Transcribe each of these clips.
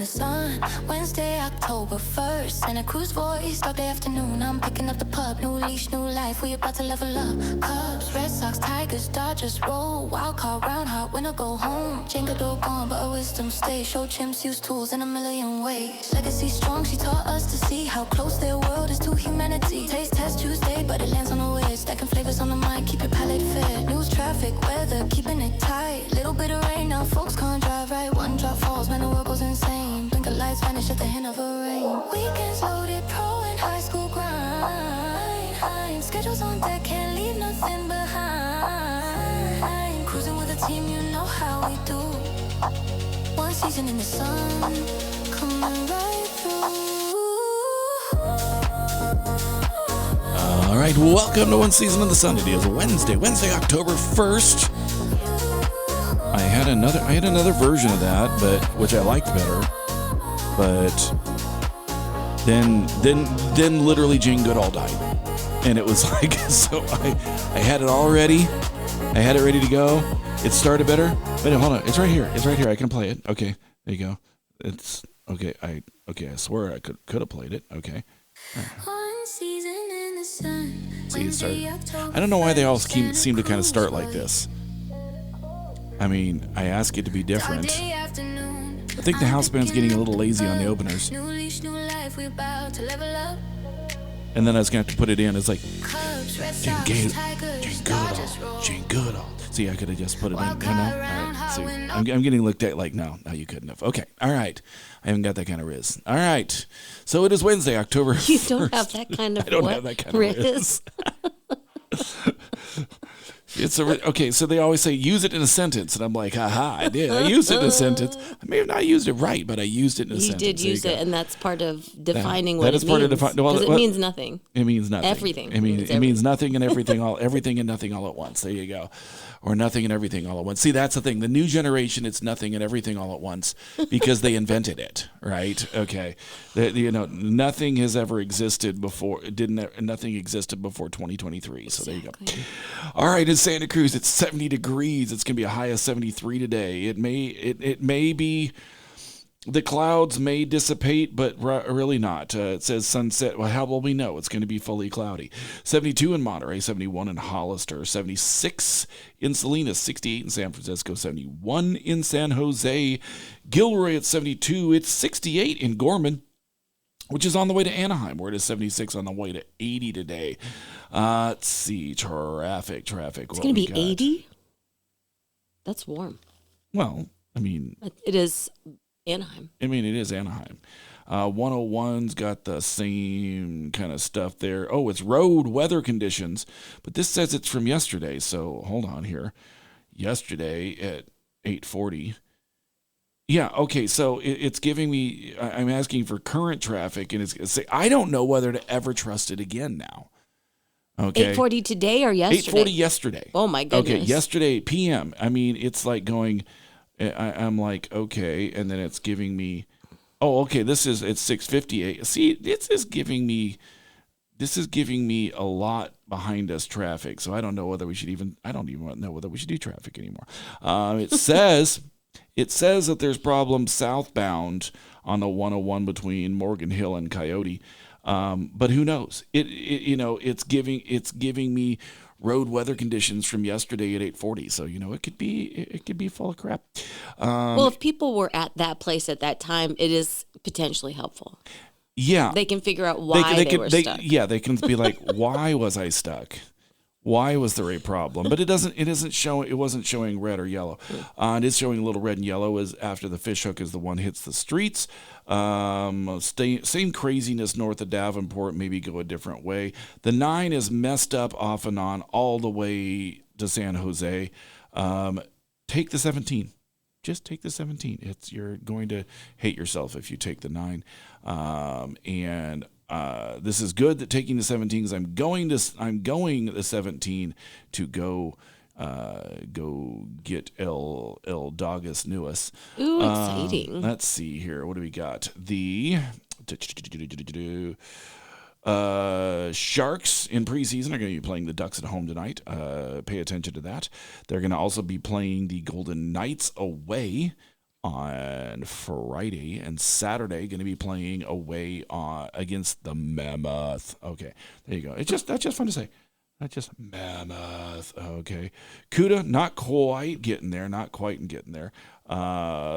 the sun. Wednesday, October 1st. Santa Cruz voice, dog day afternoon. I'm picking up the pup. New leash, new life. We about to level up. Cubs, Red Sox, Tigers, Dodgers roll. Wild card, round hot, winner go home. Jenga door gone, but her wisdom stays. Show chimps use tools in a million ways. Legacy strong, she taught us to see how close their world is to humanity. Taste test Tuesday, but it lands on the way. Stacking flavors on the mind, keep your palate fed. News, traffic, weather, keeping it tight. Little bit of rain, now folks can't drive right. One drop falls, man, the world goes insane. Blink of lights vanish at the hint of a rain. Weekends loaded, pro and high school grind. Schedules on deck, can't leave nothing behind. Cruising with a team, you know how we do. One season in the sun, coming right through. All right, welcome to One Season in the Sun. It is Wednesday, October 1st. I had another version of that, but which I liked better. But then literally Jane Goodall died, and it was like, so I had it all ready. I had it ready to go. It started better. Wait, hold on. It's right here. I can play it. Okay, there you go. It's okay. I swear I could have played it. Okay. One season in the sun. See, it started. I don't know why they all seem to kind of start like this. I mean, I ask it to be different. I think the house band's getting a little lazy on the openers. And then I was going to have to put it in. It's like, Jane Goodall. See, I could have just put it in. All right, see, I'm getting looked at like, no, you couldn't have. Okay, all right. I haven't got that kind of riz. All right. So it is Wednesday, October 1st. You don't have that kind of I don't have that kind of riz. Okay, so they always say use it in a sentence, and I'm like, haha, I did. I used it in a sentence. I may have not used it right, but I used it in a sentence. You did use it, and that's part of defining what it means. Because it means nothing. It means nothing. Everything. It means nothing and everything everything and nothing all at once. There you go. Or nothing and everything all at once. See, that's the thing. The new generation, it's nothing and everything all at once because they invented it, right? Okay. Nothing has ever existed before. Nothing existed before 2023. So there you go. All right, in Santa Cruz, it's 70 degrees. It's going to be a high of 73 today. It may be, the clouds may dissipate, but really not. It says sunset. Well, how will we know? It's going to be fully cloudy. 72 in Monterey, 71 in Hollister, 76 in Salinas, 68 in San Francisco, 71 in San Jose, Gilroy at 72. It's 68 in Gorman, which is on the way to Anaheim, where it is 76 on the way to 80 today. Let's see, traffic. It's going to be 80? That's warm. Well, I mean, it is Anaheim. I mean, it is Anaheim. 101's got the same kind of stuff there. Oh, it's road weather conditions, but this says it's from yesterday, so hold on here. Yesterday at 8:40. Yeah, okay, so it's giving me, I'm asking for current traffic, and it's say I don't know whether to ever trust it again now. Okay. 8:40 today or yesterday? 8:40 yesterday. Oh, my goodness. Okay, yesterday, PM. I mean, it's like going, I'm like, okay, and then it's giving me, okay, it's 6:58. See, this is giving me a lot behind us traffic, so I don't know whether we should know whether we should do traffic anymore. It says that there's problems southbound on the 101 between Morgan Hill and Coyote. But who knows? It's giving me road weather conditions from yesterday at 8:40. So it could be full of crap. Well, if people were at that place at that time, it is potentially helpful. Yeah, they can figure out why they were stuck. Yeah, they can be like, why was I stuck? Why was there a problem? But it wasn't showing red or yellow. It is showing a little red and yellow as after the fish hook as the one hits the streets. Same craziness north of Davenport, maybe go a different way. The 9 is messed up off and on all the way to San Jose. Take the 17. Just take the 17. You're going to hate yourself if you take the 9. This is good that taking the 17 because I'm going the 17 to go get El Dogus Nuus. Ooh, exciting. Let's see here. What do we got? The Sharks in preseason are going to be playing the Ducks at home tonight. Pay attention to that. They're going to also be playing the Golden Knights away on Friday, and Saturday going to be playing away against the Mammoth. Okay, there you go. That's just fun to say. Not just Mammoth. Okay, CUDA not quite getting there.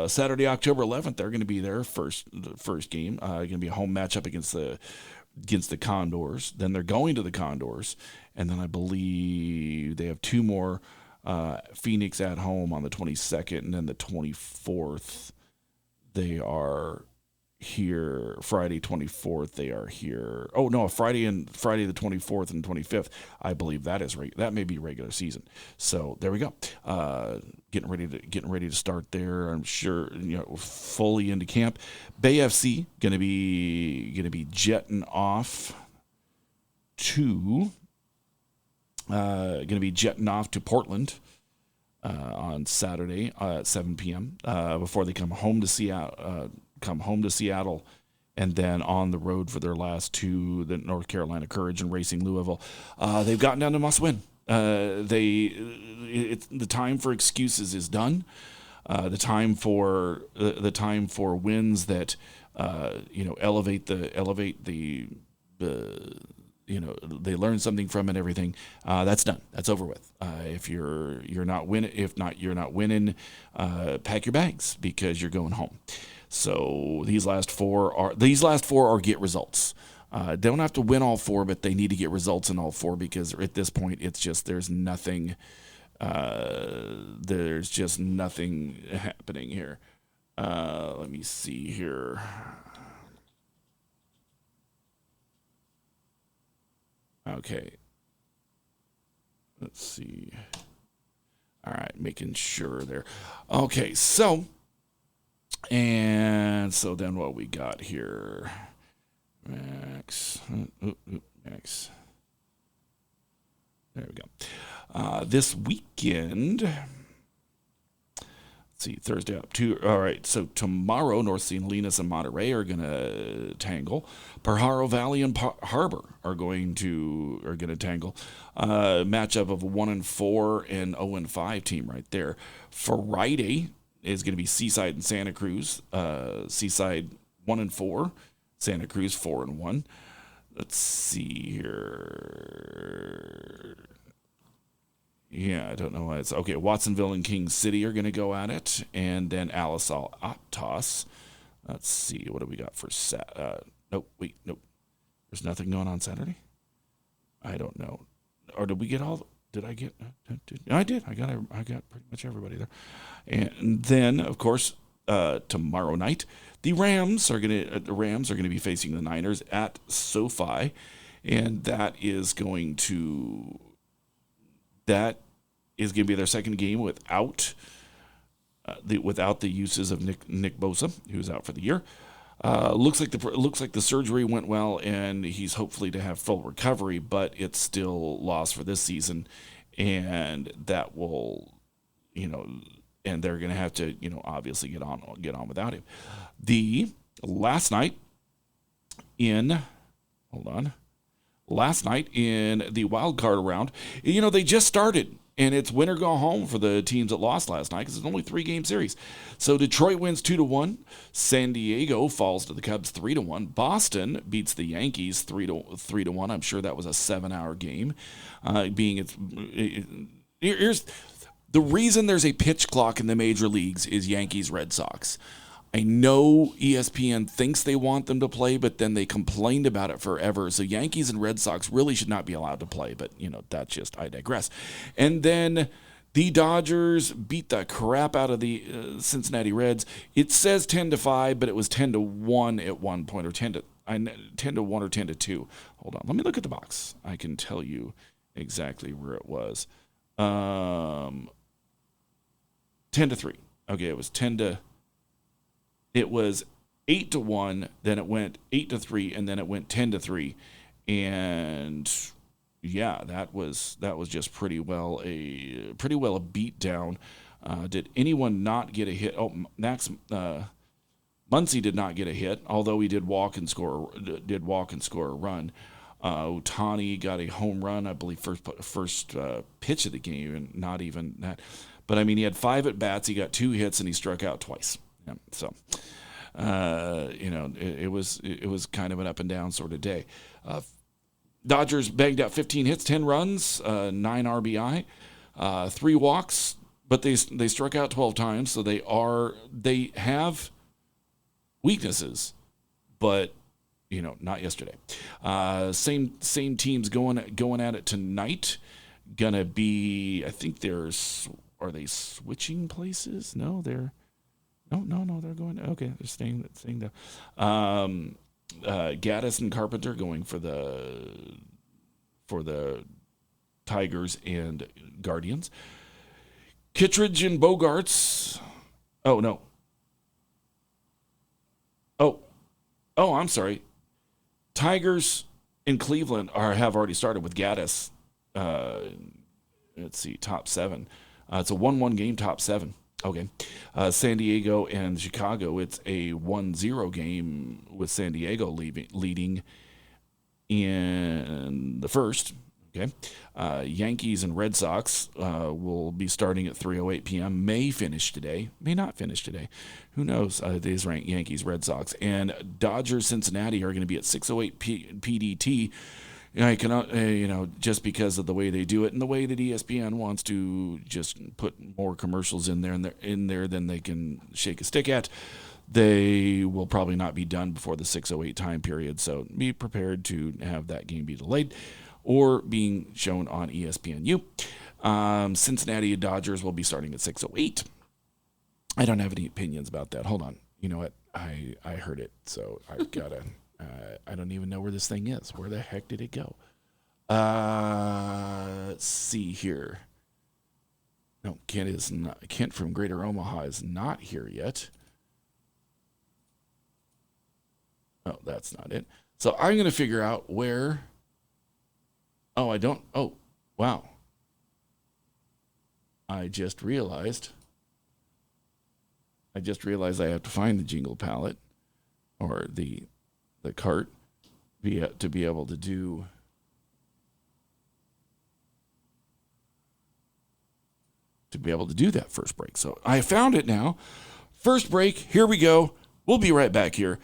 Saturday, October 11th, they're going to be their first game. Going to be a home matchup against the Condors. Then they're going to the Condors, and then I believe they have two more. Phoenix at home on the 22nd, and then the 24th, they are here. Friday 24th, they are here. Oh no, Friday the 24th and 25th. I believe that may be regular season. So there we go. Getting ready to start there. I'm sure fully into camp. Bay FC gonna be jetting off to. Going to be jetting off to Portland on Saturday at 7 p.m. Before they come home to Seattle, and then on the road for their last two, the North Carolina Courage and Racing Louisville. They've gotten down to must win. The time for excuses is done. The time for wins that elevate the they learn something from it and everything. That's done. That's over with. If you're not winning, pack your bags because you're going home. So these last four are get results. Don't have to win all four, but they need to get results in all four because at this point it's just there's nothing happening here. Let me see here. Okay. Let's see. All right, making sure there. Okay, so then what we got here? Max. Max. There we go. This weekend. Let's see, Thursday up to. All right, so tomorrow, North St. Linus and Monterey are going to tangle. Pajaro Valley and Harbor are going to tangle. Matchup of a 1-4 and 0-5 team right there. Friday is going to be Seaside and Santa Cruz. Seaside 1-4, Santa Cruz 4-1. Let's see here. Yeah, I don't know why it's okay. Watsonville and King City are going to go at it, and then Alisal Aptos. Let's see, what do we got for Nope. There's nothing going on Saturday. I don't know, or did we get all? Did I get? I did. I got pretty much everybody there, and then of course tomorrow night the Rams are going to be facing the Niners at SoFi, and that is going to be their second game without the uses of Nick Bosa, who's out for the year. Looks like the surgery went well, and he's hopefully to have full recovery, but it's still lost for this season, and that will, and they're going to have to, obviously get on without him. The last night in the wild card round, they just started, and it's win or go home for the teams that lost last night because it's only 3-game series. So Detroit wins 2-1. San Diego falls to the Cubs 3-1. Boston beats the Yankees 3-1. I'm sure that was a 7-hour game. Here's the reason there's a pitch clock in the major leagues is Yankees Red Sox. I know ESPN thinks they want them to play, but then they complained about it forever. So Yankees and Red Sox really should not be allowed to play, but, I digress. And then the Dodgers beat the crap out of the Cincinnati Reds. It says 10-5, but it was 10-1 at one point, or 10-1 or 10-2. Hold on, let me look at the box. I can tell you exactly where it was. 10-3. Okay, it was 8-1, then it went 8-3, and then it went 10-3, and yeah, that was just pretty well a beat down. Did anyone not get a hit? Oh, Max Muncy did not get a hit, although he did walk and score a run. Ohtani got a home run, I believe, first pitch of the game, and not even that. But I mean, he had 5 at bats, he got 2 hits, and he struck out twice. Yeah, so, it was kind of an up and down sort of day. Dodgers banged out 15 hits, 10 runs, 9 RBI, 3 walks, but they struck out 12 times. So they have weaknesses, but not yesterday. Same teams going at it tonight. Gonna be, I think are they switching places? No, they're going. Okay, they're staying there. Gaddis and Carpenter going for the Tigers and Guardians. Kittredge and Bogarts. Oh no. Oh, I'm sorry. Tigers in Cleveland have already started with Gaddis. Let's see, top 7. It's a 1-1 game, top 7. Okay. San Diego and Chicago, it's a 1-0 game with San Diego leading in the first. Okay. Yankees and Red Sox will be starting at 3:08 p.m. May finish today. May not finish today. Who knows? Today's ranked Yankees, Red Sox. And Dodgers, Cincinnati are going to be at 6:08 PDT. I cannot, just because of the way they do it and the way that ESPN wants to just put more commercials in there than they can shake a stick at, they will probably not be done before the 6:08 time period. So be prepared to have that game be delayed or being shown on ESPNU. Cincinnati Dodgers will be starting at 6:08. I don't have any opinions about that. Hold on. You know what? I heard it, so I've got to... I don't even know where this thing is. Where the heck did it go? Let's see here. No, Kent from Greater Omaha is not here yet. Oh, that's not it. So I'm going to figure out where... Oh, I don't... Oh, wow. I just realized I have to find the jingle palette or the cart to be able to do that first break. So I found it now. First break, here we go. We'll be right back here.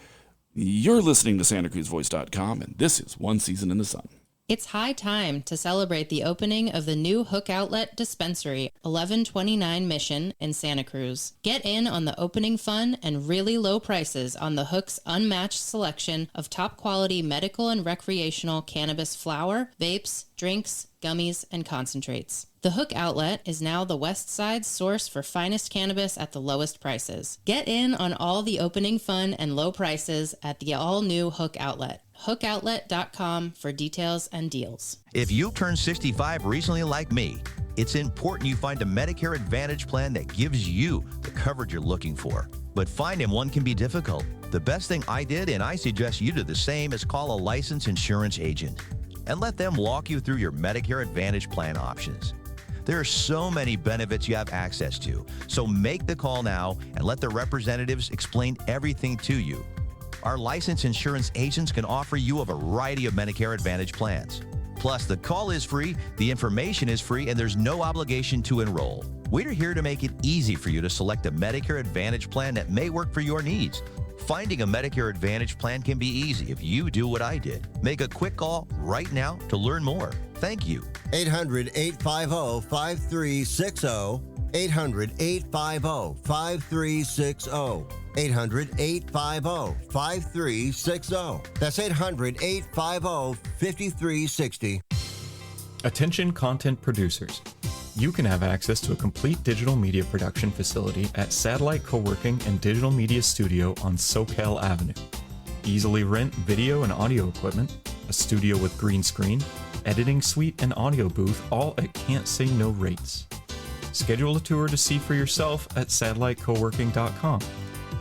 You're listening to SantaCruzVoice.com, and this is One Season in the Sun. It's high time to celebrate the opening of the new Hook Outlet Dispensary, 1129 Mission in Santa Cruz. Get in on the opening fun and really low prices on the Hook's unmatched selection of top quality medical and recreational cannabis flower, vapes, drinks, gummies, and concentrates. The Hook Outlet is now the West Side's source for finest cannabis at the lowest prices. Get in on all the opening fun and low prices at the all-new Hook Outlet. HookOutlet.com for details and deals. If you turned 65 recently like me, it's important you find a Medicare Advantage plan that gives you the coverage you're looking for. But finding one can be difficult. The best thing I did, and I suggest you do the same, is call a licensed insurance agent and let them walk you through your Medicare Advantage plan options. There are so many benefits you have access to, so make the call now and let the representatives explain everything to you. Our licensed insurance agents can offer you a variety of Medicare Advantage plans. Plus, the call is free, the information is free, and there's no obligation to enroll. We're here to make it easy for you to select a Medicare Advantage plan that may work for your needs. Finding a Medicare Advantage plan can be easy if you do what I did. Make a quick call right now to learn more. Thank you. 800-850-5360. 800-850-5360. 800-850-5360. That's 800-850-5360. Attention content producers. You can have access to a complete digital media production facility at Satellite Co-working and Digital Media Studio on Soquel Avenue. Easily rent video and audio equipment, a studio with green screen, editing suite, and audio booth, all at can't say no rates. Schedule a tour to see for yourself at satellitecoworking.com.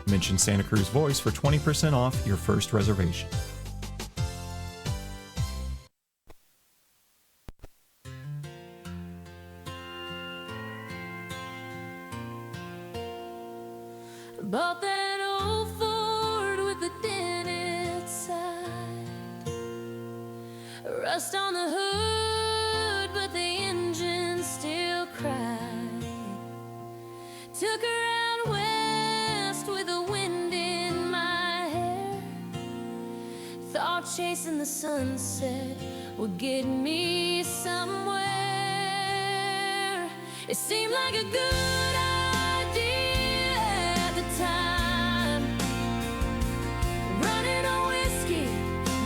Mention Santa Cruz Voice for 20% off your first reservation. Bought that old Ford with a dent inside. Rust on the hood, but the engine still cried. Took her out west with a chasing the sunset would get me somewhere. It seemed like a good idea at the time. Running on whiskey,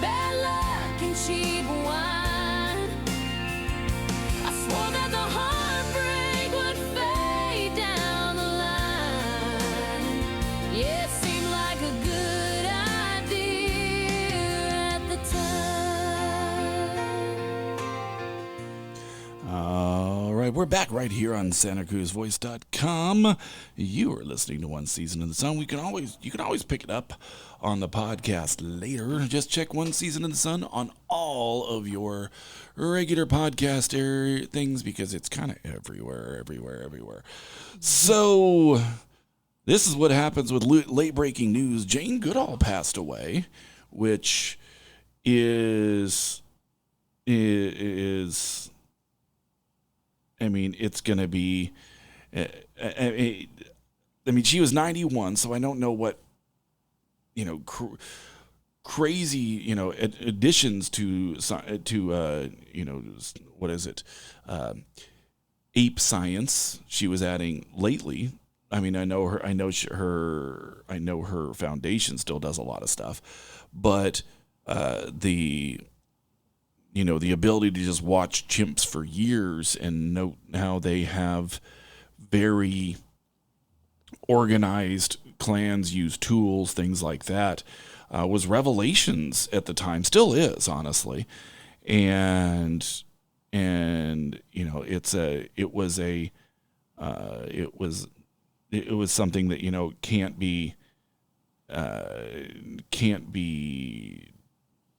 bad luck, and cheap wine. I swore that the heartbreak would fade down the line. Yeah, it seemed like a good idea at the time. All right, we're back right here on SantaCruzVoice.com. You are listening to One Season in the Sun. You can always pick it up on the podcast later. Just check One Season in the Sun on all of your regular podcast things because it's kind of everywhere. So this is what happens with late breaking news. Jane Goodall passed away, which is I mean, it's going to be, I mean, she was 91, so I don't know what, crazy, additions to what is it? Ape science she was adding lately. I mean, I know her foundation still does a lot of stuff, but the ability to just watch chimps for years and note how they have very organized clans, use tools, things like that, was revelations at the time, still is, honestly. And it was something that, can't be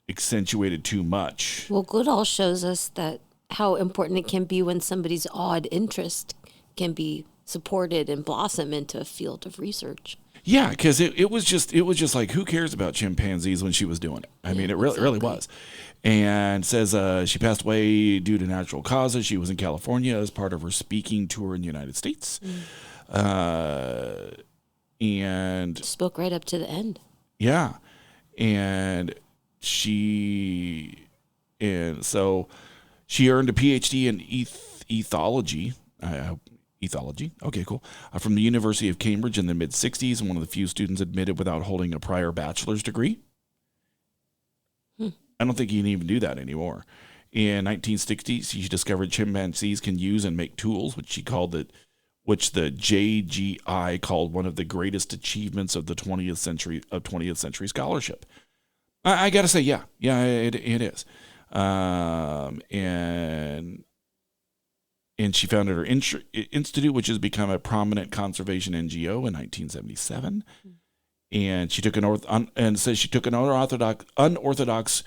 accentuated too much. Well, Goodall shows us that how important it can be when somebody's odd interest can be supported and blossom into a field of research. Yeah, because it was just like, who cares about chimpanzees when she was doing it? I mean, it really was. And says she passed away due to natural causes. She was in California as part of her speaking tour in the United States. And spoke right up to the end. Yeah. And so she earned a PhD in ethology. Ethology. Okay, cool. From the University of Cambridge in the mid-'60s, and one of the few students admitted without holding a prior bachelor's degree. I don't think you can even do that anymore. In 1960, she discovered chimpanzees can use and make tools, which the JGI called one of the greatest achievements of the 20th century scholarship. I got to say, yeah, it is. And she founded her institute, which has become a prominent conservation NGO in 1977. And she took an unorthodox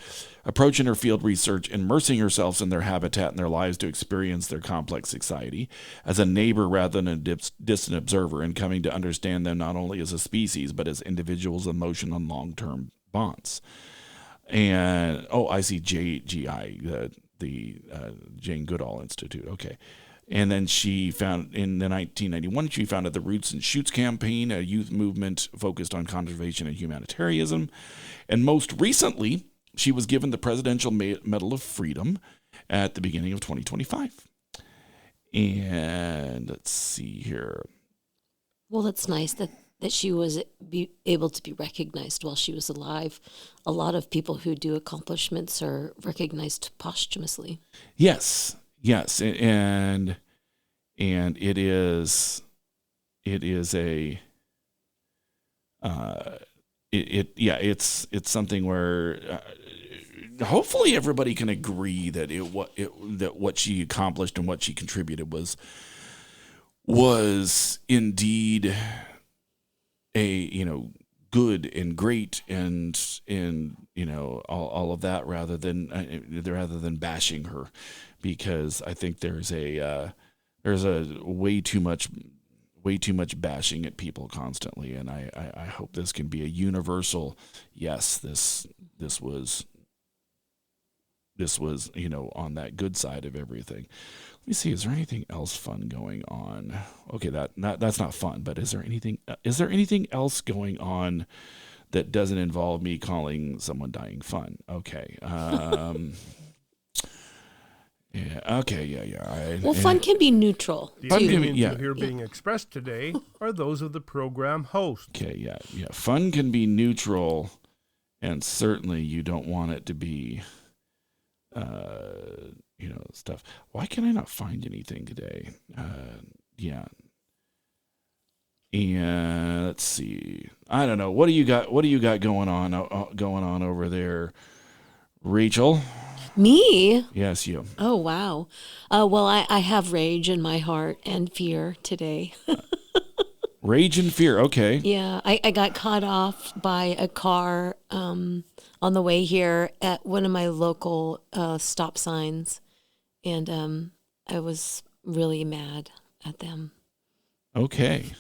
approach in her field research, immersing herself in their habitat and their lives to experience their complex society as a neighbor rather than a distant observer, and coming to understand them not only as a species but as individuals' emotional and long-term bonds. And I see JGI, the Jane Goodall Institute. Okay. And then she found, in the 1991, she founded the Roots and Shoots campaign, a youth movement focused on conservation and humanitarianism. And most recently, she was given the Presidential Medal of Freedom at the beginning of 2025. And let's see here. Well, that's nice that she was able to be recognized while she was alive. A lot of people who do accomplishments are recognized posthumously. Yes, and it is a it's something where hopefully everybody can agree that that what she accomplished and what she contributed was indeed a good and great and all of that, rather than bashing her, because I think there's a way too much bashing at people constantly, and I hope this can be a universal yes, this was on that good side of everything. Let me see, is there anything else fun going on? Okay, that's not fun, but is there anything else going on that doesn't involve me calling someone dying fun. Okay. Yeah. Okay. Yeah. Well, fun can be neutral. The Fun can be- opinions yeah. you hear being expressed today are those of the program host. Okay. Yeah. Fun can be neutral, and certainly you don't want it to be, stuff. Why can I not find anything today? Yeah. And let's see. I don't know. What do you got? What do you got going on over there, Rachel? Me? Yes, you. Oh, wow. Well, I have rage in my heart and fear today. Rage and fear. Okay. Yeah, I got caught off by a car on the way here at one of my local stop signs, and I was really mad at them. Okay.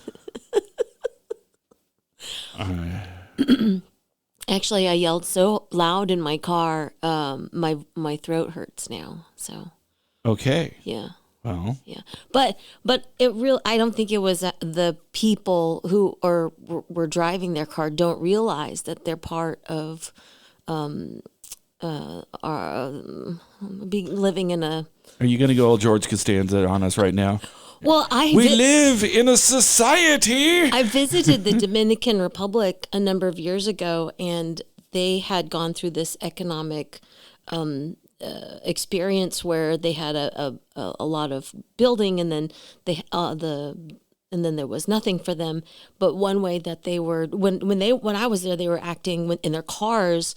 Actually, I yelled so loud in my car, my throat hurts now. So Okay. yeah. Well. Yeah, but I don't think it was the people who were driving their car don't realize that they're part of living in a. Are you going to go all George Costanza on us right now? Well, We live in a society. I visited the Dominican Republic a number of years ago, and they had gone through this economic experience where they had a lot of building, and then and then there was nothing for them. But one way that they were when I was there, they were acting in their cars.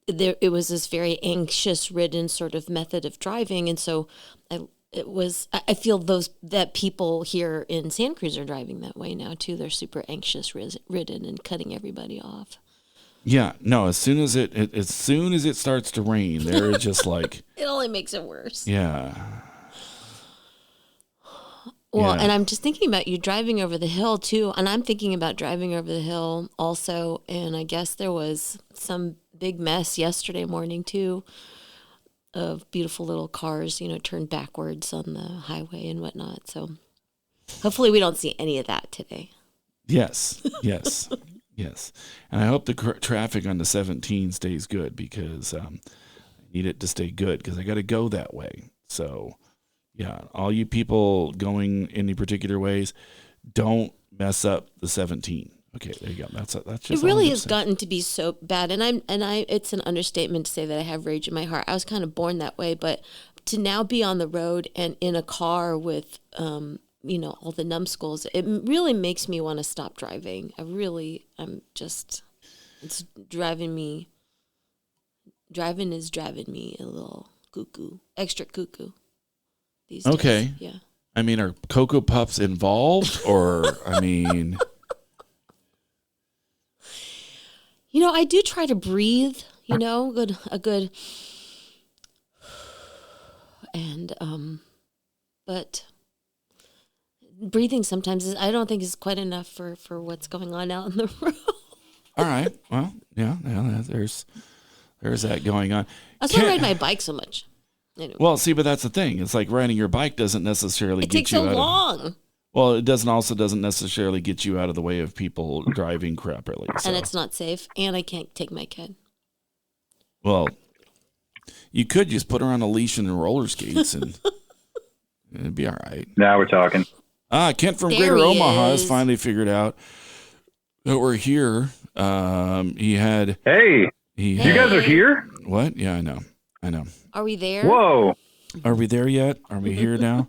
It was this very anxious ridden sort of method of driving, and so I feel that people here in Santa Cruz are driving that way now too. They're super anxious ridden and cutting everybody off. Yeah, no. As soon as it starts to rain, they're just like It only makes it worse. yeah. Well, Yeah. and I'm just thinking about you driving over the hill too, and I'm thinking about driving over the hill also. And I guess there was some big mess yesterday morning too, of beautiful little cars, turned backwards on the highway and whatnot. So hopefully we don't see any of that today. Yes. Yes. And I hope the traffic on the 17 stays good because I need it to stay good because I got to go that way. So, yeah, all you people going any particular ways, don't mess up the 17. Okay, there you go. That's just It really all I'm has saying. gotten to be so bad, and it's an understatement to say that I have rage in my heart. I was kind of born that way, but to now be on the road and in a car with all the numbskulls, it really makes me want to stop driving. It's driving me a little cuckoo, extra cuckoo these days. Okay. Yeah. I mean, are Cocoa Puffs involved or, I mean... I do try to breathe, a good, and, but breathing sometimes I don't think is quite enough for what's going on out in the road. All right. Well, yeah, there's that going on. That's why I ride my bike so much. Anyway, Well, see, but that's the thing. It's like riding your bike doesn't necessarily it get takes you so out long. Well, it doesn't necessarily get you out of the way of people driving properly. So. And it's not safe, and I can't take my kid. Well, you could just put her on a leash and roller skates, and it'd be all right. Now we're talking. Kent from There Greater he Omaha has is. finally figured out that we're here. Hey, He you had guys are here? what? Yeah, I know. Are we there? Whoa. Are we there yet? Are we here now?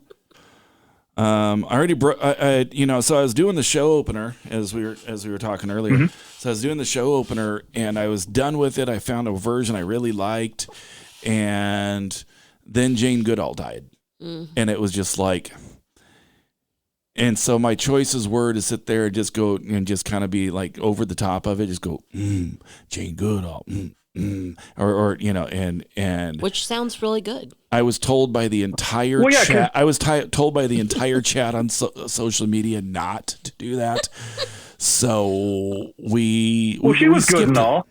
I already so I was doing the show opener as we were talking earlier. Mm-hmm. So I was doing the show opener and I was done with it. I found a version I really liked, and then Jane Goodall died, and it was just like, and so my choices were to sit there and just go and just kind of be like over the top of it, just go Jane Goodall, or and Which sounds really good. I was told by the entire Well, yeah, chat. I was told by the entire chat on social media not to do that. So we She was good skipped and it. all.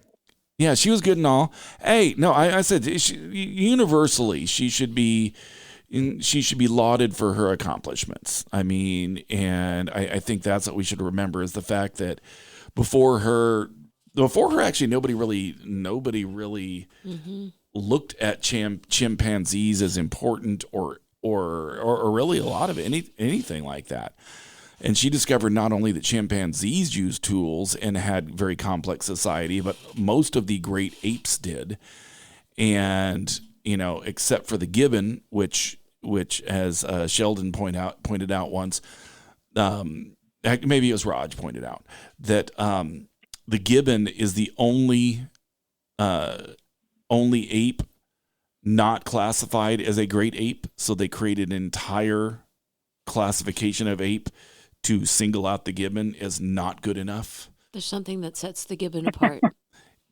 Yeah, she was good and all. Hey, no, I said universally she should be lauded for her accomplishments. I mean, and I think that's what we should remember is the fact that before her before her, actually, nobody really looked at chimpanzees as important or really a lot of anything like that. And she discovered not only that chimpanzees used tools and had very complex society, but most of the great apes did. And, except for the gibbon, which as Sheldon pointed out once, maybe it was Raj pointed out, that the gibbon is the only ape not classified as a great ape. So they created an entire classification of ape to single out the gibbon as not good enough. There's something that sets the gibbon apart.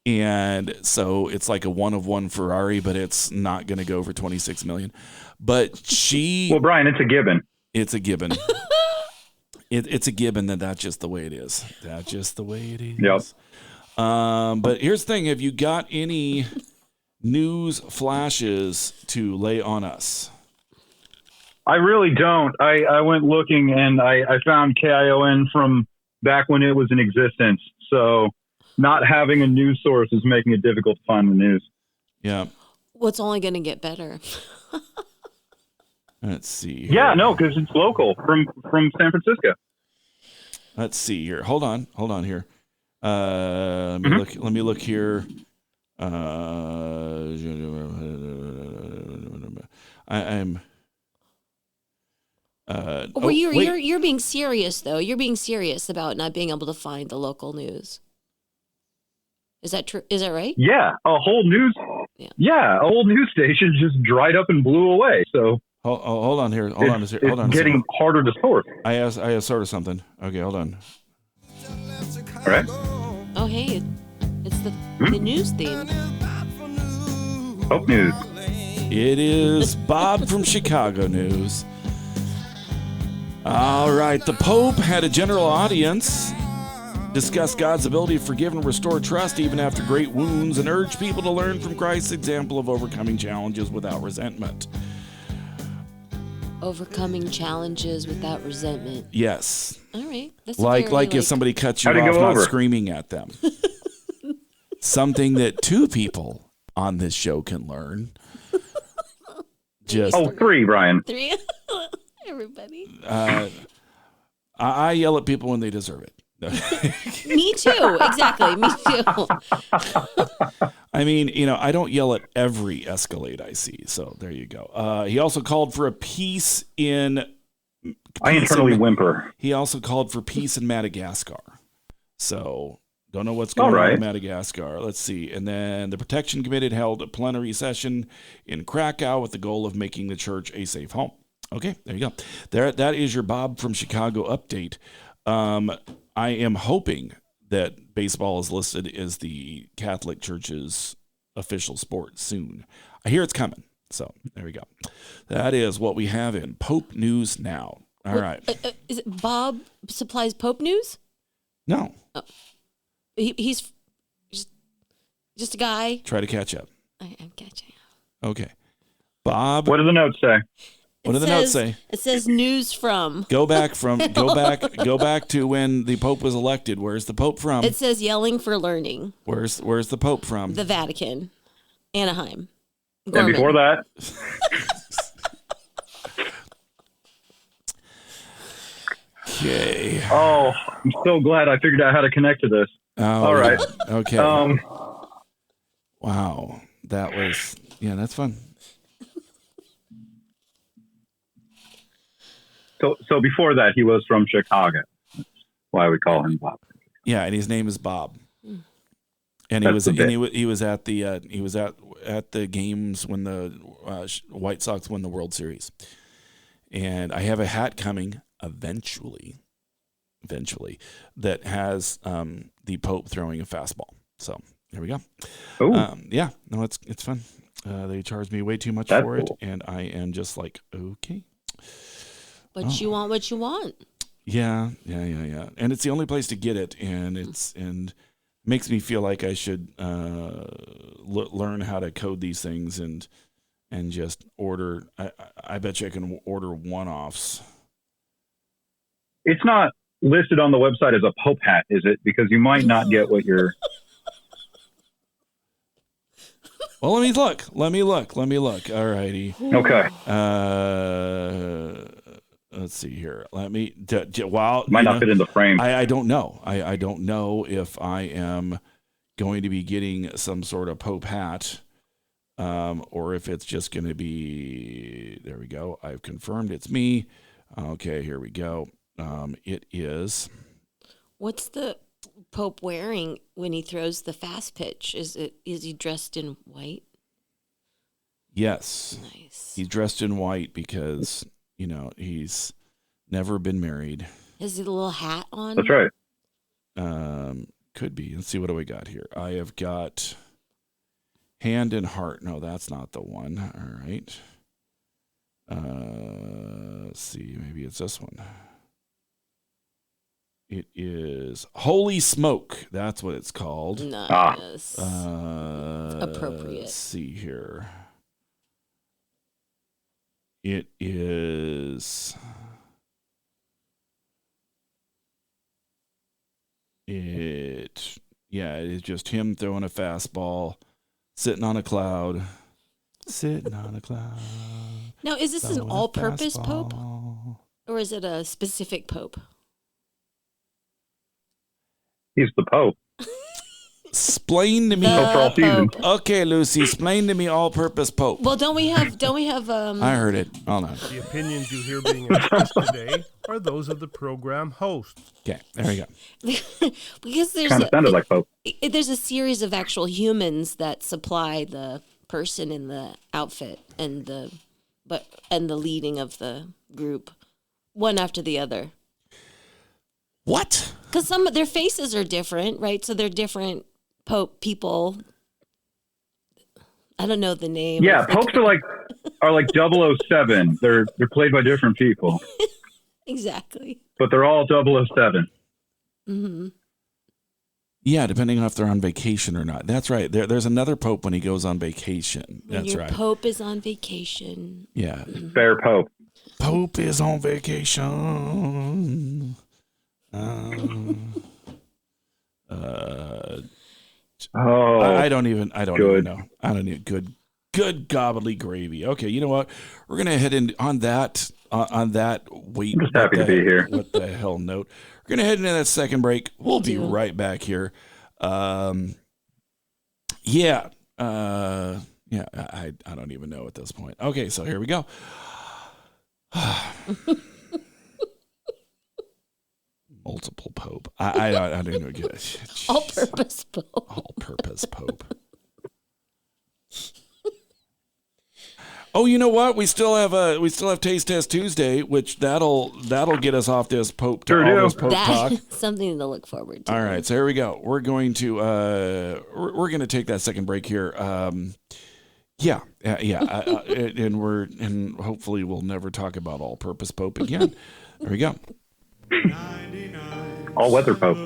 And so it's like a 1-of-1 Ferrari, but it's not going to go for 26 million. But Well, Brian, it's a gibbon. It's a gibbon. It's a gibbon that's just the way it is. That's just the way it is. Yep. But here's the thing. Have you got any news flashes to lay on us? I really don't. I went looking and I found KION from back when it was in existence. So not having a news source is making it difficult to find the news. Yeah. Well, it's only going to get better. Let's see. Yeah, no, because it's local from San Francisco. Let's see here. Hold on here. Let me look here. I'm. You're being serious though. You're being serious about not being able to find the local news. Is that true? Is that right? Yeah, a whole news station just dried up and blew away. So hold on here. Hold on. It's getting harder to source. I have sort of something. Okay, hold on. All right. Oh, hey, it's the news theme. Hope News. It is Bob from Chicago News. All right, the Pope had a general audience, discussed God's ability to forgive and restore trust even after great wounds, and urged people to learn from Christ's example of overcoming challenges without resentment. Overcoming challenges without resentment. Yes. All right. That's like if somebody cuts you off, not screaming at them. Something that two people on this show can learn. Just 3, Brian. 3. Everybody. I yell at people when they deserve it. Me too. Exactly. Me too. I mean, I don't yell at every Escalade I see. So there you go. He also called for a peace in. I internally whimper. He also called for peace in Madagascar. So don't know what's going on in Madagascar. Let's see. And then the Protection Committee held a plenary session in Krakow with the goal of making the church a safe home. Okay, there you go. That is your Bob from Chicago update. I am hoping that baseball is listed as the Catholic Church's official sport soon. I hear it's coming. So there we go. That is what we have in Pope News now. All right. Is it Bob supplies Pope News? No. Oh. He's just a guy. Try to catch up. I'm catching up. Okay. Bob. What do the notes say? What do the notes say? It says news from. Go back to when the Pope was elected. Where's the Pope from? It says yelling for learning. Where's the Pope from? The Vatican. Anaheim. And before that? Okay. Oh, I'm so glad I figured out how to connect to this. Oh, all right. Okay. Wow. That's fun. So before that, he was from Chicago. That's why we call him Bob. Yeah, and his name is Bob. And he was at the games when the White Sox won the World Series. And I have a hat coming eventually that has the Pope throwing a fastball. So there we go. Yeah, no, it's fun. They charged me way too much for it, and I am just like, okay. But you want what you want. Yeah. And it's the only place to get it, and makes me feel like I should learn how to code these things and just order. I bet you I can order one-offs. It's not listed on the website as a Pope hat, is it? Because you might not get what you're Well, let me look. All righty. Okay. Let's see here. Let me. While Might not fit in the frame. I don't know. I don't know if I am going to be getting some sort of Pope hat, or if it's just going to be. There we go. I've confirmed it's me. Okay, here we go. It is. What's the Pope wearing when he throws the fast pitch? Is he dressed in white? Yes. Nice. He's dressed in white because, he's never been married. Has he a little hat on? That's right. Could be. Let's see, what do we got here? I have got hand and heart. No, that's not the one. All right. Let's see. Maybe it's this one. It is Holy Smoke. That's what it's called. Nice. Appropriate. Let's see here. It is. It is just him throwing a fastball, sitting on a cloud. Sitting on a cloud. Now, is this an all-purpose Pope? Or is it a specific Pope? He's the Pope. Explain to me. Okay, Lucy, explain to me all-purpose Pope. Well, don't we have I heard it. Hold on. The opinions you hear being expressed today are those of the program host. Okay, there we go. Because Kind of sounded like Pope. There's a series of actual humans that supply the person in the outfit and the leading of the group, one after the other. What? Because some of their faces are different, right? So they're different Pope people. I don't know the name. Yeah, popes are like 007. They're played by different people. Exactly. But they're all 007. Mm-hmm. Yeah, depending on if they're on vacation or not. That's right. There's another Pope when he goes on vacation. When That's your right. Pope is on vacation. Yeah. Fair Pope. Pope is on vacation. I don't even know. I don't even good gobbly gravy. Okay, you know what? We're gonna head in on that. Wait, I'm just happy to be here. What the hell note? We're gonna head into that second break. We'll be right back here. I don't even know at this point. Okay, so here we go. Multiple Pope. I don't even get it. All-purpose Pope. All-purpose Pope. Oh, you know what? We still have Taste Test Tuesday, which that'll get us off this Pope talk. That's something to look forward to. All right, so here we go. We're going to we're going to take that second break here. And hopefully we'll never talk about all-purpose Pope again. There we go. All weather Pope.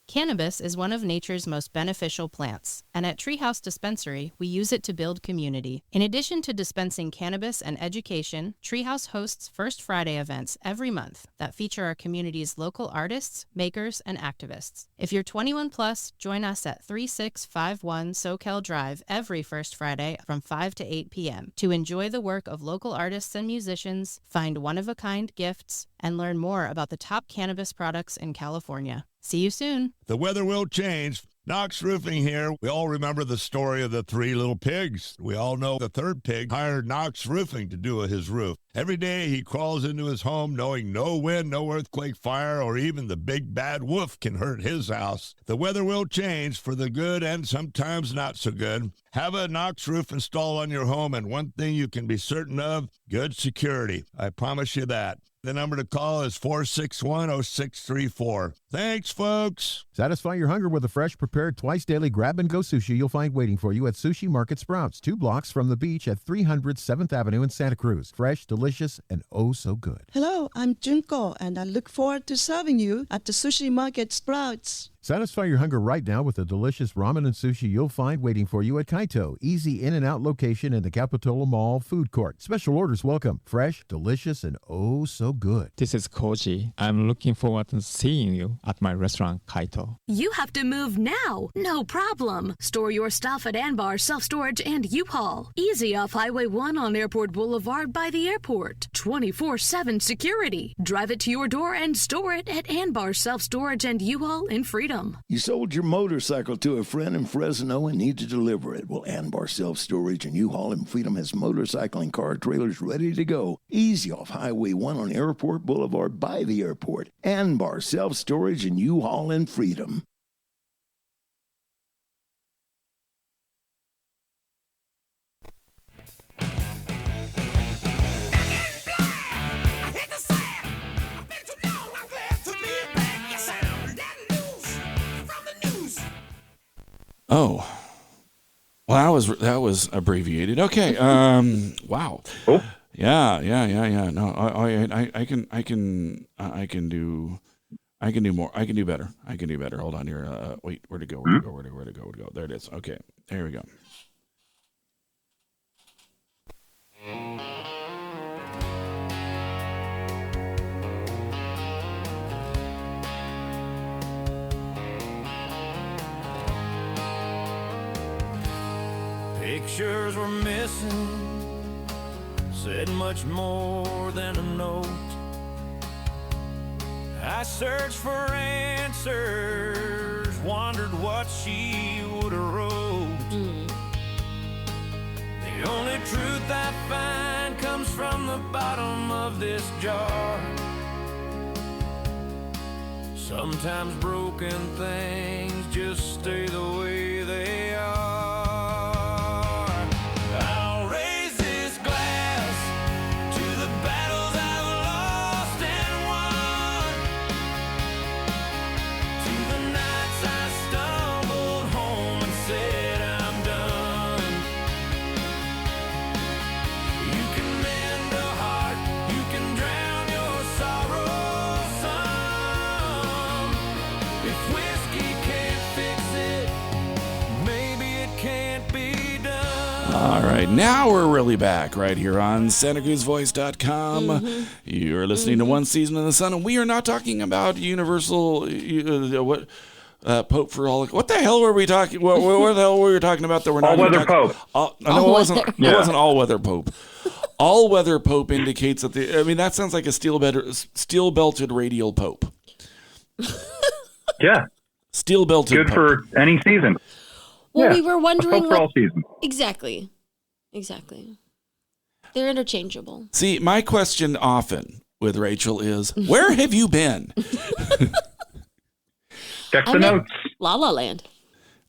Cannabis is one of nature's most beneficial plants, and at Treehouse Dispensary, we use it to build community. In addition to dispensing cannabis and education, Treehouse hosts First Friday events every month that feature our community's local artists, makers, and activists. If you're 21 plus, join us at 3651 Soquel Drive every First Friday from 5 to 8 p.m. to enjoy the work of local artists and musicians, find one-of-a-kind gifts, and learn more about the top cannabis products in California. See you soon. The weather will change. Knox Roofing here. We all remember the story of the three little pigs. We all know the third pig hired Knox Roofing to do his roof. Every day he crawls into his home knowing no wind, no earthquake, fire, or even the big bad wolf can hurt his house. The weather will change for the good and sometimes not so good. Have a Knox roof installed on your home, and one thing you can be certain of, good security. I promise you that. The number to call is 461-0634. Thanks, folks. Satisfy your hunger with a fresh, prepared, twice-daily grab-and-go sushi you'll find waiting for you at Sushi Market Sprouts, 2 blocks from the beach at 300 7th Avenue in Santa Cruz. Fresh, delicious, and oh so good. Hello, I'm Junko, and I look forward to serving you at the Sushi Market Sprouts. Satisfy your hunger right now with the delicious ramen and sushi you'll find waiting for you at Kaito. Easy in and out location in the Capitola Mall food court. Special orders welcome. Fresh, delicious, and oh so good. This is Koji. I'm looking forward to seeing you at my restaurant, Kaito. You have to move now. No problem. Store your stuff at Anbar Self-Storage and U-Haul. Easy off Highway 1 on Airport Boulevard by the airport. 24/7 security. Drive it to your door and store it at Anbar Self-Storage and U-Haul in Freedom. You sold your motorcycle to a friend in Fresno and need to deliver it. Well, Anbar Self-Storage and U-Haul in Freedom has motorcycling car trailers ready to go. Easy off Highway 1 on Airport Boulevard by the airport. Anbar Self-Storage and U-Haul in Freedom. Oh, well, that was abbreviated. Okay. Wow. Oh. Yeah. No, I can do more. I can do better. Hold on here. Wait, where'd it go? Where'd it go? There it is. Okay. There we go. Pictures were missing, said much more than a note. I searched for answers, wondered what she would have wrote. The only truth I find comes from the bottom of this jar. Sometimes broken things just stay the way they are. All right, now we're really back right here on SantaCruzVoice.com. You're listening to One Season in the Sun, and we are not talking about Universal, Pope for all. What the hell were we talking? What the hell were we talking about that we're not? All-weather Pope. No, it wasn't. It wasn't all-weather Pope. All-weather Pope indicates that that sounds like a steel-belted radial Pope. Yeah, steel-belted. Good Pope. for any season. Well, we were wondering for all seasons. Exactly. They're interchangeable. See, my question often with Rachel is, where have you been? Check the notes. La La Land.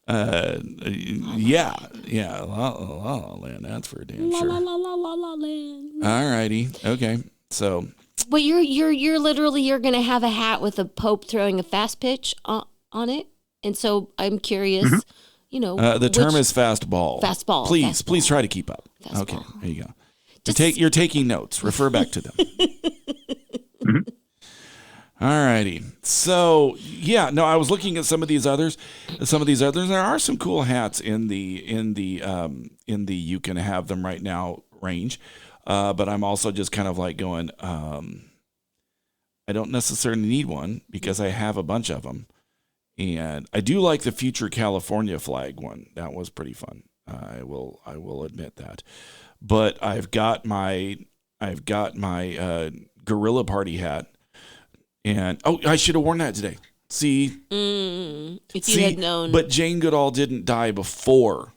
Yeah, La La Land. That's for damn sure. La Land. All righty, okay. So, but you're literally going to have a hat with a Pope throwing a fast pitch on it, and so I'm curious. The term is fastball. Fastball. Please try to keep up. Fastball. Okay, there you go. You're taking notes. Refer back to them. All righty. So I was looking at some of these others. There are some cool hats in the you can have them right now range, but I'm also just kind of like going. I don't necessarily need one because I have a bunch of them. And I do like the Future California flag one. That was pretty fun. I will admit that. But I've got my Gorilla Party hat, and I should have worn that today. See, if you had known. But Jane Goodall didn't die before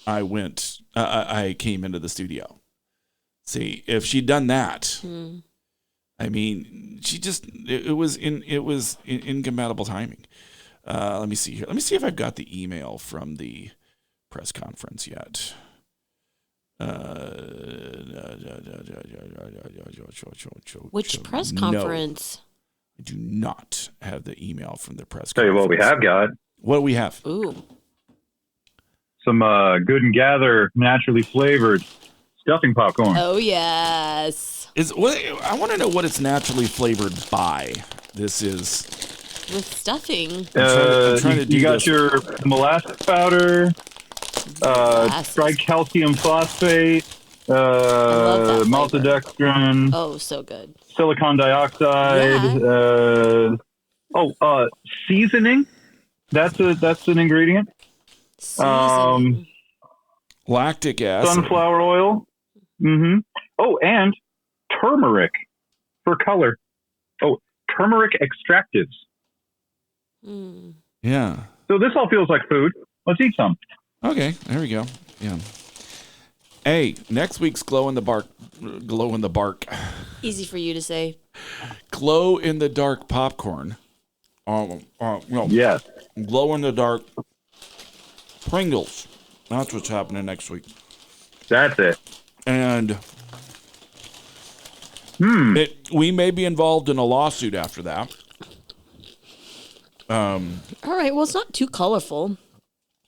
I went. I came into the studio. See, if she'd done that, I mean, it was incompatible timing. Let me see here. Let me see if I've got the email from the press conference yet. Which press conference? I do not have the email from the press Tell conference. you what we have got. What do we have? Ooh. Some Good and Gather naturally flavored stuffing popcorn. Oh, yes. I want to know what it's naturally flavored by. This is with stuffing. I'm trying to do you got this. your molasses powder, Molasses. tricalcium phosphate, love that flavor. maltodextrin, Oh, so good. silicon dioxide. Seasoning. That's an ingredient. Seasoning. Lactic acid. Sunflower oil. Mm-hmm. Oh, and turmeric for color. Oh, turmeric extractives. Mm. Yeah. So this all feels like food. Let's eat some. Okay, there we go. Yeah. Hey, next week's glow in the bark. Easy for you to say. Glow in the dark popcorn. No. Yes. Glow in the dark Pringles. That's what's happening next week. That's it. And we may be involved in a lawsuit after that. All right. Well, it's not too colorful.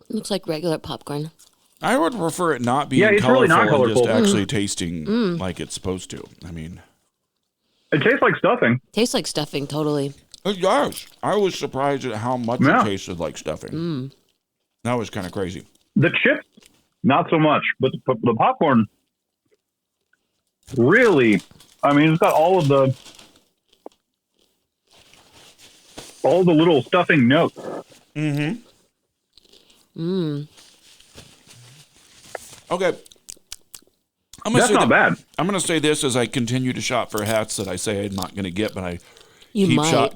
It looks like regular popcorn. I would prefer it not being it's colorful, really not and colorful. just actually tasting like it's supposed to. I mean, it tastes like stuffing. Tastes like stuffing, totally. It does. I was surprised at how much Yeah. it tasted like stuffing. That was kind of crazy. The chips, not so much, but the popcorn, really. I mean, it's got all the little stuffing notes. Mm-hmm. Okay. That's not bad. I'm going to say this as I continue to shop for hats that I say I'm not going to get, but I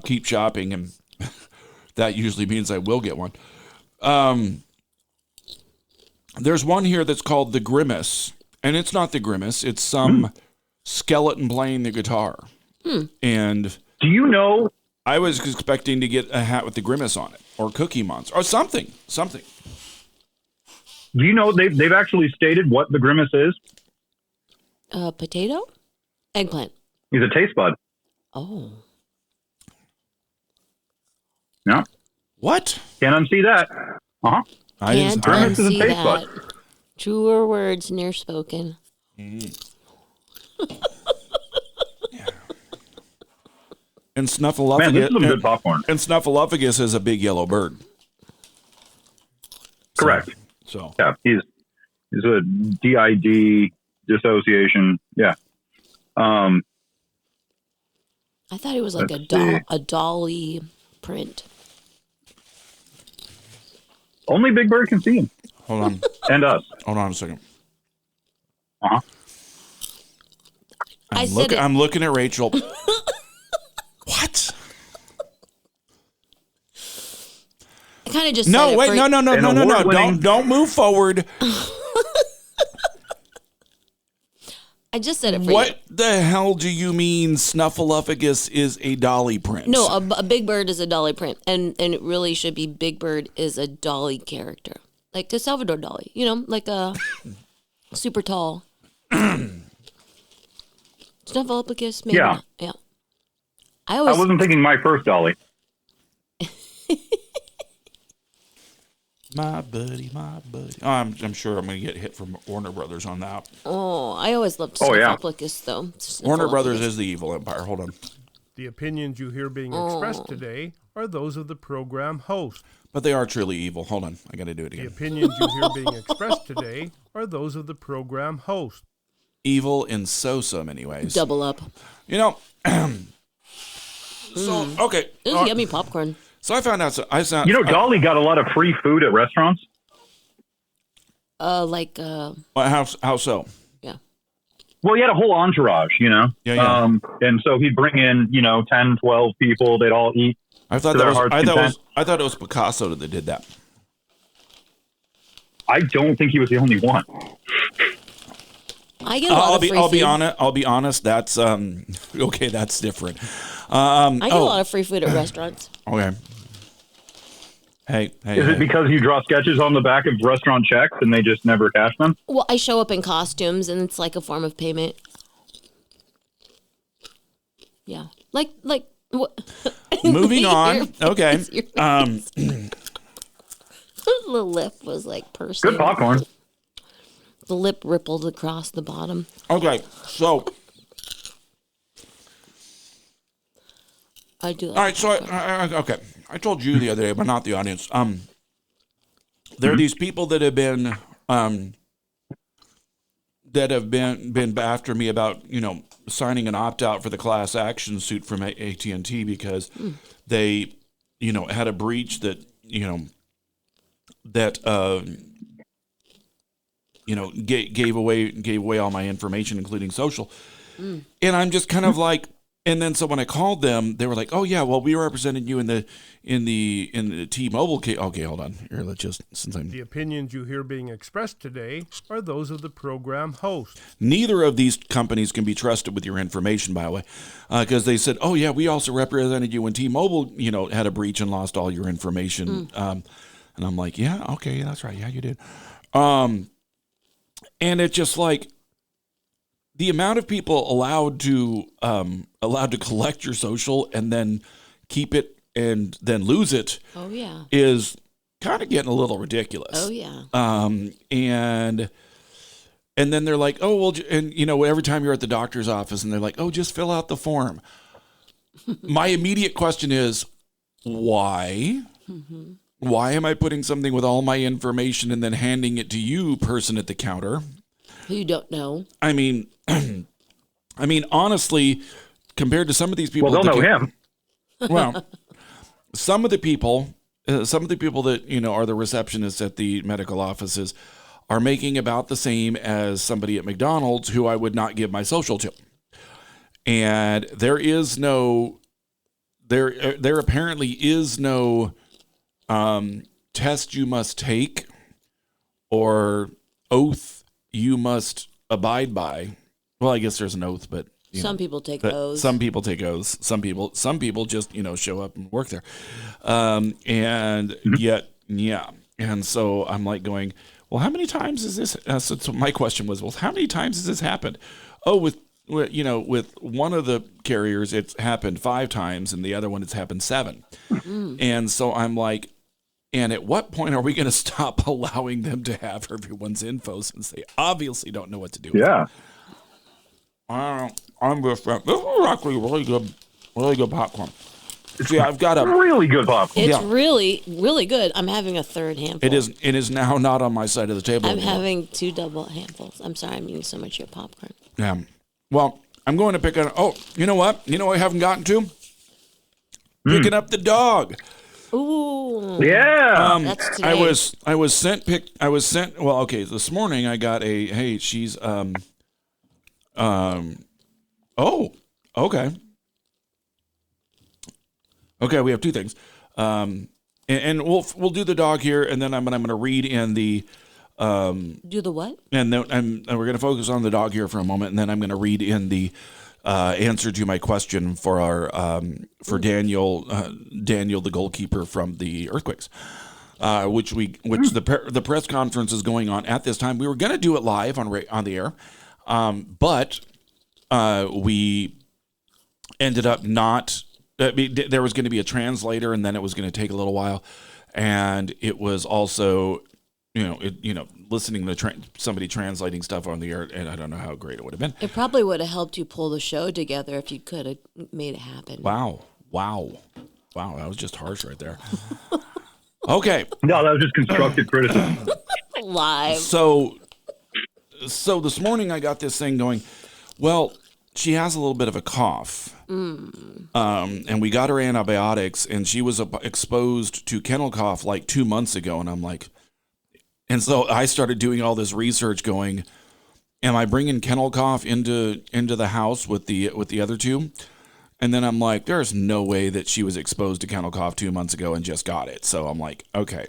keep shopping, and that usually means I will get one. There's one here that's called the Grimace, and it's not the Grimace. It's some skeleton playing the guitar. And do you know? I was expecting to get a hat with the Grimace on it, or Cookie Monster, or something. Do you know they've actually stated what the Grimace is? Potato? Eggplant. He's a taste bud. Oh. Yeah. What? Can't unsee that. Uh-huh. Can't Grimace is a unsee taste that. bud. Truer words ne'er spoken. And Snuffleupagus. Man, this is some good popcorn. And Snuffleupagus is a big yellow bird. Correct. So yeah, he's a DID dissociation. Yeah. I thought it was like Let's a dolly print. Only Big Bird can see him. Hold on. And us. Hold on a second. Uh-huh. I'm looking at Rachel. What? I kind of just No, said it wait, for- no. Don't move forward. I just said it for you. What the hell do you mean Snuffleupagus is a dolly print? No, a Big Bird is a dolly print, and it really should be Big Bird is a dolly character, like the Salvador Dali, like a super tall. Snuffleupagus, maybe. Yeah. Not. Yeah. I wasn't thinking my first dolly. My buddy. Oh, I'm sure I'm going to get hit from Warner Brothers on that. Oh, I always loved Oh, yeah. Snuffleupagus, though. Warner Brothers is the evil empire. Hold on. The opinions you hear being expressed today are those of the program host. But they are truly evil. Hold on. I got to do it The again. opinions you hear being expressed today are those of the program host. Evil in so many ways. Double up. So, okay. This is yummy popcorn. So I found out. Dolly got a lot of free food at restaurants. How so? Yeah. Well, he had a whole entourage, Yeah. And so he'd bring in, 10, 12 people. They'd all eat. I thought it was Picasso that did that. I don't think he was the only one. I get a lot of free food. I'll be honest. That's okay. That's different. I get a lot of free food at restaurants. Okay. Hey. Is it because you draw sketches on the back of restaurant checks and they just never cash them? Well, I show up in costumes, and it's like a form of payment. Yeah, like what? Moving on. Okay. The lip was like pursing. Good popcorn. The lip rippled across the bottom. Okay, so I do. Like All right, so okay, I told you the other day, but not the audience. There are these people that have been after me about signing an opt out for the class action suit from AT&T because they had a breach that gave away all my information, including social. And I'm just kind of like. And then so when I called them, they were like, "Oh yeah, well we represented you in the T-Mobile case." Okay, hold on. Here, The opinions you hear being expressed today are those of the program host. Neither of these companies can be trusted with your information, by the way, because they said, "Oh yeah, we also represented you when T-Mobile, had a breach and lost all your information." And I'm like, "Yeah, okay, that's right. Yeah, you did." And it's just like. The amount of people allowed to collect your social and then keep it and then lose it is kind of getting a little ridiculous. Oh yeah. And then they're like, "Oh well," and every time you're at the doctor's office and they're like, "Oh, just fill out the form." My immediate question is, why? Mm-hmm. Why am I putting something with all my information and then handing it to you, person at the counter? Who you don't know. I mean, honestly, compared to some of these people, well, they'll know him. Well, some of the people that are the receptionists at the medical offices are making about the same as somebody at McDonald's who I would not give my social to, and there apparently is no test you must take or oath you must abide by. Well, I guess there's an oath, but some people take oaths. Some people take oaths. Some people just show up and work there, and yet, yeah. And so I'm like going, well, how many times is this? So my question was, well, how many times has this happened? Oh, with one of the carriers, it's happened 5 times, and the other one it's happened 7. And so I'm like. And at what point are we going to stop allowing them to have everyone's info since they obviously don't know what to do? Yeah. I'm just this is actually really good popcorn. See, I've got a really good popcorn. It's really, really good. I'm having a third handful. It is now not on my side of the table. I'm anymore. having 2 double handfuls. I'm sorry, I'm eating so much of your popcorn. Yeah. Well, I'm going to pick on. Oh, you know what? You know what I haven't gotten to? Picking up the dog. Ooh. Yeah. That's today. I was sent. Well, okay. This morning I got a. Hey, she's. Oh. Okay. Okay. We have 2 things. And we'll do the dog here, and then I'm going to read in the. Do the what? And then we're going to focus on the dog here for a moment, and then I'm going to read in the. Answer to my question for our for Daniel the goalkeeper from the Earthquakes, which the press conference is going on at this time. We were going to do it live on the air, but we ended up not. There was going to be a translator, and then it was going to take a little while, and it was also. Listening to somebody translating stuff on the air, and I don't know how great it would have been. It probably would have helped you pull the show together if you could have made it happen. Wow, that was just harsh right there. Okay. No, that was just constructive criticism. Live. So this morning I got this thing going, well, she has a little bit of a cough. And we got her antibiotics, and she was exposed to kennel cough like 2 months ago, and I'm like... And so I started doing all this research going, am I bringing kennel cough into the house with the other 2? And then I'm like, there's no way that she was exposed to kennel cough 2 months ago and just got it. So I'm like, okay,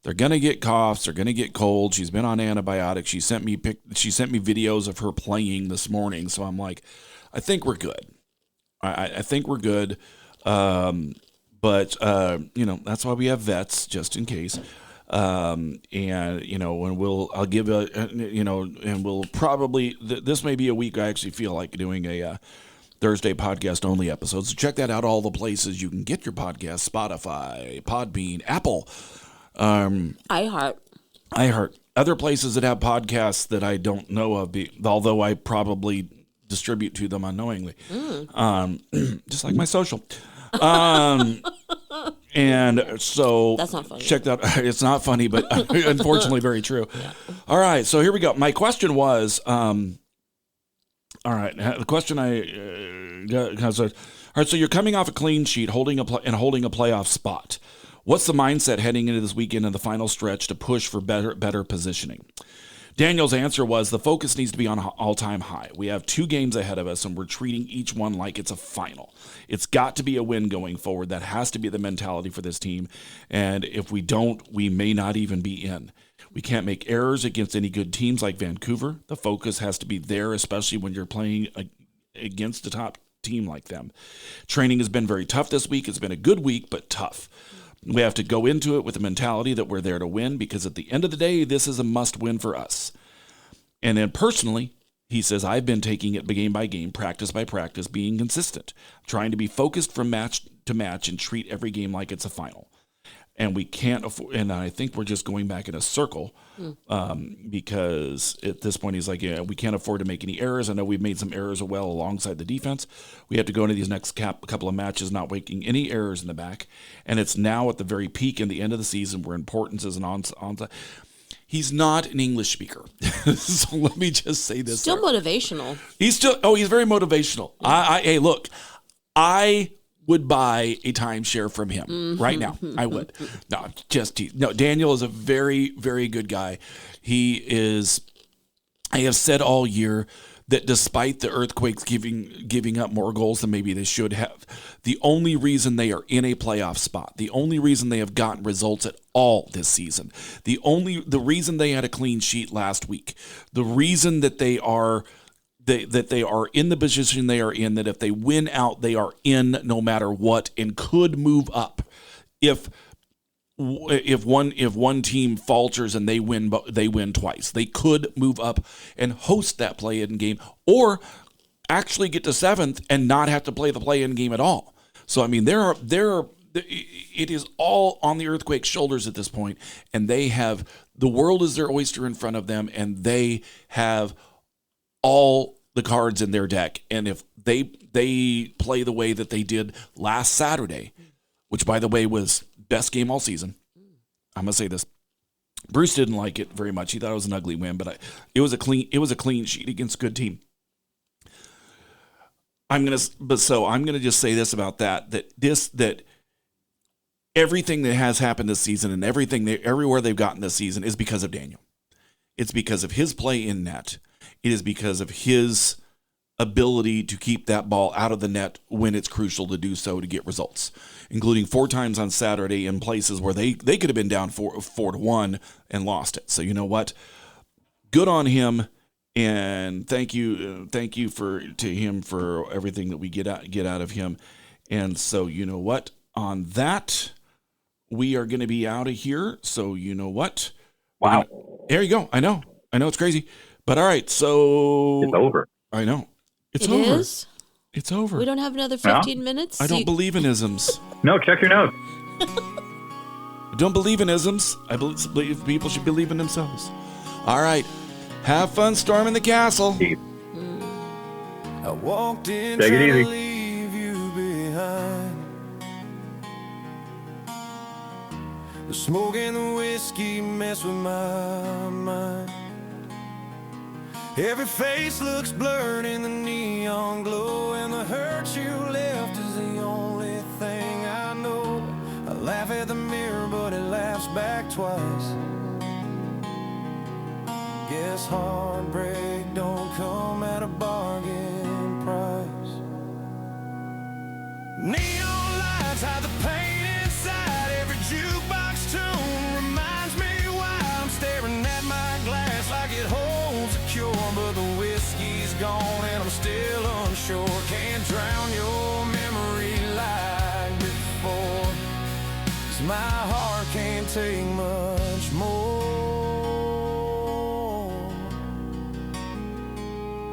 they're going to get coughs. They're going to get cold. She's been on antibiotics. She sent me videos of her playing this morning. So I'm like, I think we're good. I think we're good. But that's why we have vets, just in case. And I'll give and we'll probably, this may be a week I actually feel like doing a Thursday podcast only episode. So check that out. All the places you can get your podcast: Spotify, Podbean, Apple, iHeart. Other places that have podcasts that I don't know of, although I probably distribute to them unknowingly. Just like my social. And so That's not funny. Check that. It's not funny, but unfortunately very true. Yeah. All right. So here we go. My question was, all right. The question I got, all right. So you're coming off a clean sheet, holding a playoff spot. What's the mindset heading into this weekend and the final stretch to push for better positioning? Daniel's answer was the focus needs to be on an all-time high. We have 2 games ahead of us, and we're treating each one like it's a final. It's got to be a win going forward. That has to be the mentality for this team. And if we don't, we may not even be in. We can't make errors against any good teams like Vancouver. The focus has to be there, especially when you're playing against a top team like them. Training has been very tough this week. It's been a good week, but tough. We have to go into it with the mentality that we're there to win because at the end of the day, this is a must-win for us. And then personally, he says, I've been taking it game by game, practice by practice, being consistent, trying to be focused from match to match and treat every game like it's a final. And we can't afford, and I think we're just going back in a circle because at this point he's like, yeah, we can't afford to make any errors. I know we've made some errors alongside the defense. We have to go into these next couple of matches not making any errors in the back. And it's now at the very peak and the end of the season where importance is an onside. He's not an English speaker. So let me just say this. Still motivational. He's very motivational. Hey, look, I would buy a timeshare from him right now. I would. No, Daniel is a very, very good guy. I have said all year that despite the Earthquakes giving up more goals than maybe they should have, the only reason they are in a playoff spot, the only reason they have gotten results at all this season, the reason they had a clean sheet last week, the reason that they are in the position they are in, that if they win out, they are in no matter what and could move up. If one team falters and they win twice, they could move up and host that play-in game, or actually get to 7th and not have to play the play-in game at all. So I mean, it is all on the Earthquake's shoulders at this point, and they have the world is their oyster in front of them, and they have all the cards in their deck. And if they play the way that they did last Saturday, which by the way was best game all season, I'm gonna say this. Bruce didn't like it very much. He thought it was an ugly win, but it was a clean sheet against a good team. I'm gonna just say this about that everything that has happened this season and everywhere they've gotten this season is because of Daniel. It's because of his play in net. It is because of his ability to keep that ball out of the net when it's crucial to do so to get results, including 4 times on Saturday in places where they could have been down 4-1 and lost it. So you know what? Good on him, and thank you to him for everything that we get out of him. And so you know what? On that, we are going to be out of here. So you know what? Wow. There you go. I know it's crazy. But all right, so it's over. I know. It's over. over. Is? It's over. We don't have another 15 minutes? I don't believe in isms. No, check your notes. I don't believe in isms. I believe people should believe in themselves. All right. Have fun storming the castle. I walked in Take it trying easy. to leave you behind. The smoke and the whiskey mess with my mind. Every face looks blurred in the neon glow, and the hurt you left is the only thing I know. I laugh at the mirror, but it laughs back twice. Guess heartbreak don't come at a bargain price. Neon lights hide the pain inside. Every jukebox tune reminds me why I'm staring at my glass like it holds a cure. But the whiskey's gone and I'm still unsure. Can't drown your memory like before, 'cause my heart can't take